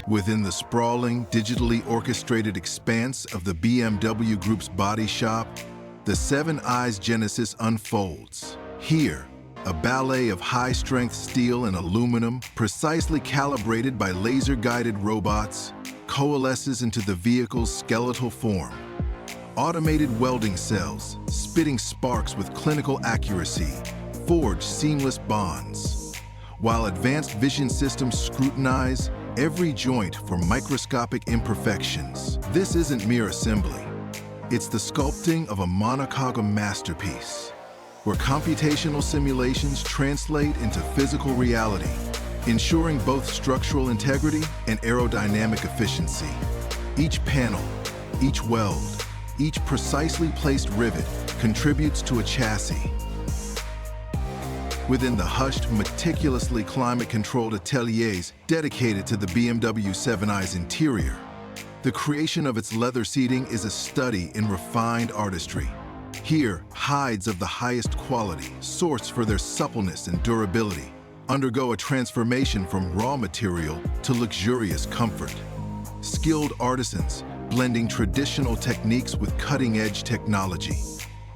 Within the sprawling, digitally orchestrated expanse of the BMW Group's body shop, the Seven Eyes Genesis unfolds. Here, a ballet of high-strength steel and aluminum, precisely calibrated by laser-guided robots, coalesces into the vehicle's skeletal form. Automated welding cells, spitting sparks with clinical accuracy, forge seamless bonds, while advanced vision systems scrutinize every joint for microscopic imperfections. This isn't mere assembly. It's the sculpting of a monochrome masterpiece, where computational simulations translate into physical reality, ensuring both structural integrity and aerodynamic efficiency. Each panel, each weld, each precisely placed rivet contributes to a chassis. Within the hushed, meticulously climate-controlled ateliers dedicated to the BMW 7 Eyes interior, the creation of its leather seating is a study in refined artistry. Here, hides of the highest quality, sourced for their suppleness and durability, undergo a transformation from raw material to luxurious comfort. Skilled artisans, blending traditional techniques with cutting-edge technology,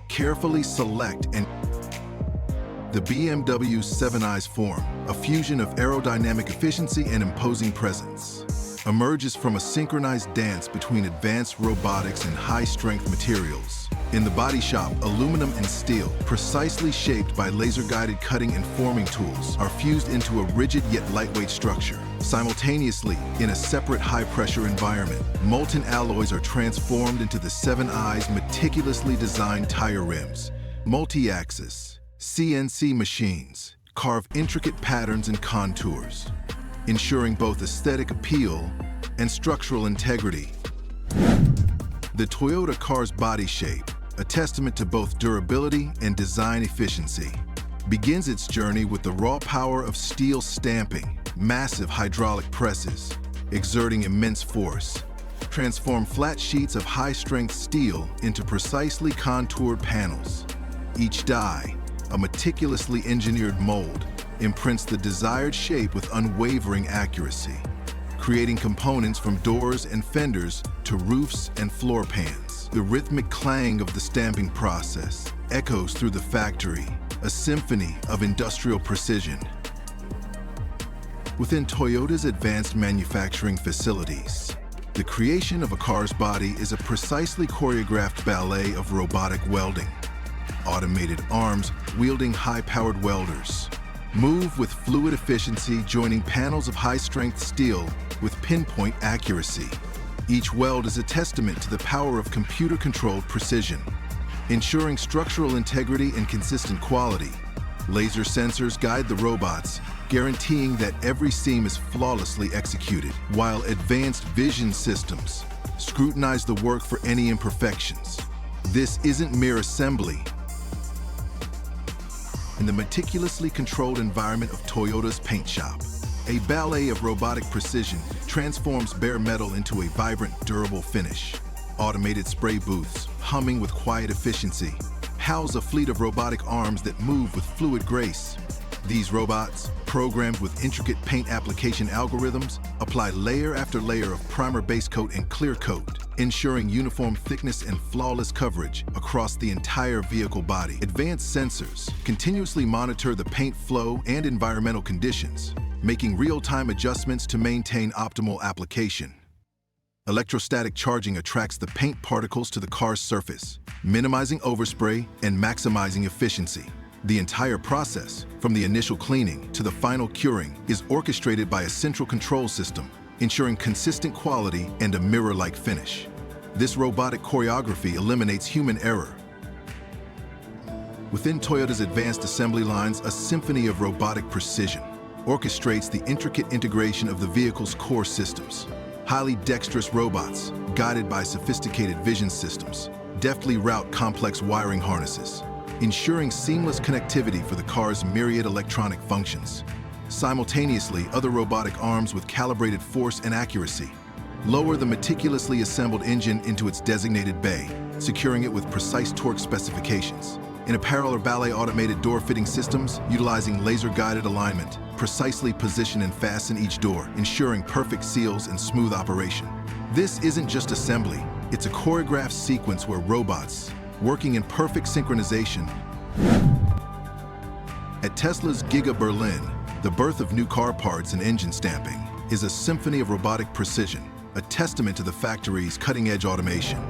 carefully select and the BMW 7 Eyes form, a fusion of aerodynamic efficiency and imposing presence, emerges from a synchronized dance between advanced robotics and high-strength materials. In the body shop, aluminum and steel, precisely shaped by laser-guided cutting and forming tools, are fused into a rigid yet lightweight structure. Simultaneously, in a separate high-pressure environment, molten alloys are transformed into the 7 Eyes meticulously designed tire rims. Multi-axis CNC machines carve intricate patterns and contours, ensuring both aesthetic appeal and structural integrity. The Toyota car's body shape, a testament to both durability and design efficiency, begins its journey with the raw power of steel stamping. Massive hydraulic presses, exerting immense force, transform flat sheets of high-strength steel into precisely contoured panels. Each die, a meticulously engineered mold, imprints the desired shape with unwavering accuracy, creating components from doors and fenders to roofs and floor pans. The rhythmic clang of the stamping process echoes through the factory, a symphony of industrial precision. Within Toyota's advanced manufacturing facilities, the creation of a car's body is a precisely choreographed ballet of robotic welding. Automated arms wielding high-powered welders move with fluid efficiency, joining panels of high-strength steel with pinpoint accuracy. Each weld is a testament to the power of computer-controlled precision, ensuring structural integrity and consistent quality. Laser sensors guide the robots, guaranteeing that every seam is flawlessly executed, while advanced vision systems scrutinize the work for any imperfections. This isn't mere assembly. In the meticulously controlled environment of Toyota's paint shop, a ballet of robotic precision transforms bare metal into a vibrant, durable finish. Automated spray booths, humming with quiet efficiency, house a fleet of robotic arms that move with fluid grace. These robots, programmed with intricate paint application algorithms, apply layer after layer of primer base coat and clear coat, ensuring uniform thickness and flawless coverage across the entire vehicle body. Advanced sensors continuously monitor the paint flow and environmental conditions, making real-time adjustments to maintain optimal application. Electrostatic charging attracts the paint particles to the car's surface, minimizing overspray and maximizing efficiency. The entire process, from the initial cleaning to the final curing, is orchestrated by a central control system, ensuring consistent quality and a mirror-like finish. This robotic choreography eliminates human error. Within Toyota's advanced assembly lines, a symphony of robotic precision orchestrates the intricate integration of the vehicle's core systems. Highly dexterous robots, guided by sophisticated vision systems, deftly route complex wiring harnesses, ensuring seamless connectivity for the car's myriad electronic functions. Simultaneously, other robotic arms with calibrated force and accuracy lower the meticulously assembled engine into its designated bay, securing it with precise torque specifications. In a parallel ballet automated door fitting systems, utilizing laser-guided alignment, precisely position and fasten each door, ensuring perfect seals and smooth operation. This isn't just assembly, it's a choreographed sequence where robots, working in perfect synchronization. At Tesla's Giga Berlin, the birth of new car parts and engine stamping is a symphony of robotic precision, a testament to the factory's cutting-edge automation.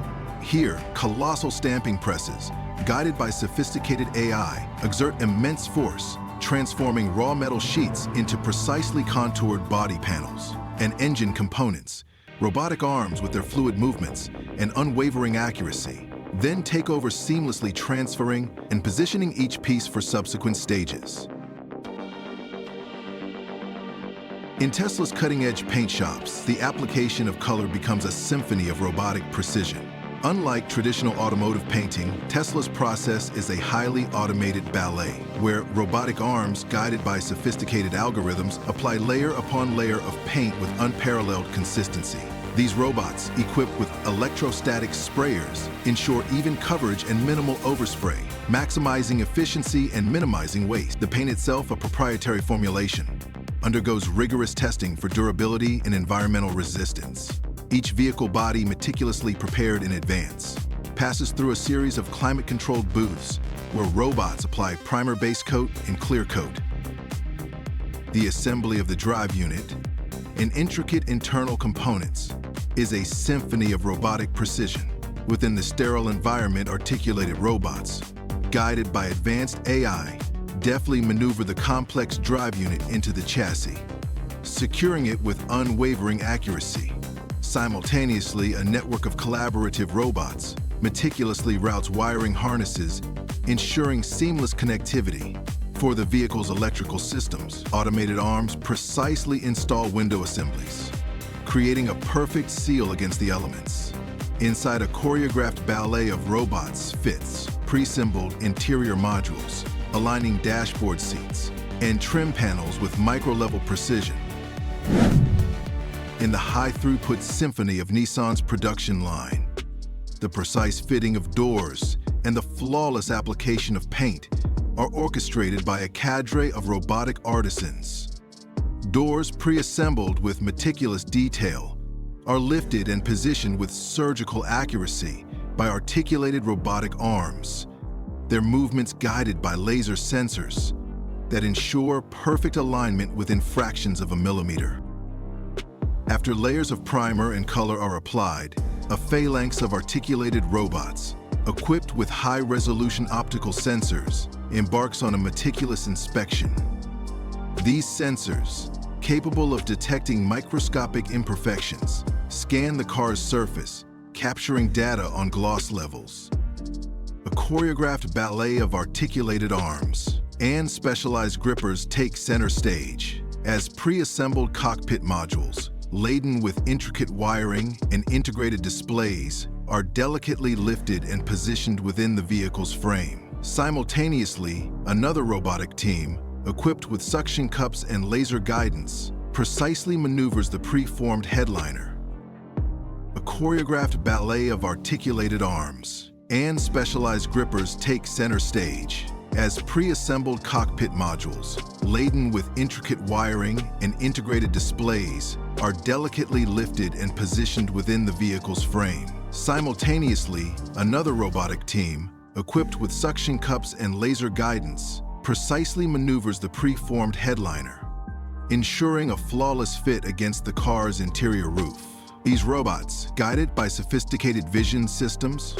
Here, colossal stamping presses, guided by sophisticated AI, exert immense force, transforming raw metal sheets into precisely contoured body panels and engine components. Robotic arms with their fluid movements and unwavering accuracy then take over, seamlessly transferring and positioning each piece for subsequent stages. In Tesla's cutting-edge paint shops, the application of color becomes a symphony of robotic precision. Unlike traditional automotive painting, Tesla's process is a highly automated ballet, where robotic arms, guided by sophisticated algorithms, apply layer upon layer of paint with unparalleled consistency. These robots, equipped with electrostatic sprayers, ensure even coverage and minimal overspray, maximizing efficiency and minimizing waste. The paint itself, a proprietary formulation, undergoes rigorous testing for durability and environmental resistance. Each vehicle body, meticulously prepared in advance, passes through a series of climate-controlled booths where robots apply primer base coat and clear coat. The assembly of the drive unit and intricate internal components is a symphony of robotic precision. Within the sterile environment, articulated robots, guided by advanced AI, deftly maneuver the complex drive unit into the chassis, securing it with unwavering accuracy. Simultaneously, a network of collaborative robots meticulously routes wiring harnesses, ensuring seamless connectivity. For the vehicle's electrical systems, automated arms precisely install window assemblies, creating a perfect seal against the elements. Inside a choreographed ballet of robots fits pre-assembled interior modules, aligning dashboard seats and trim panels with micro-level precision. In the high-throughput symphony of Nissan's production line, the precise fitting of doors and the flawless application of paint are orchestrated by a cadre of robotic artisans. Doors pre-assembled with meticulous detail are lifted and positioned with surgical accuracy by articulated robotic arms, their movements guided by laser sensors that ensure perfect alignment within fractions of a millimeter. After layers of primer and color are applied, a phalanx of articulated robots, equipped with high-resolution optical sensors, embarks on a meticulous inspection. These sensors, capable of detecting microscopic imperfections, scan the car's surface, capturing data on gloss levels. A choreographed ballet of articulated arms and specialized grippers take center stage as pre-assembled cockpit modules, laden with intricate wiring and integrated displays, are delicately lifted and positioned within the vehicle's frame. Simultaneously, another robotic team, equipped with suction cups and laser guidance, precisely maneuvers the pre-formed headliner. A choreographed ballet of articulated arms and specialized grippers take center stage as pre-assembled cockpit modules, laden with intricate wiring and integrated displays, are delicately lifted and positioned within the vehicle's frame. Simultaneously, another robotic team, equipped with suction cups and laser guidance, precisely maneuvers the pre-formed headliner, ensuring a flawless fit against the car's interior roof. These robots, guided by sophisticated vision systems,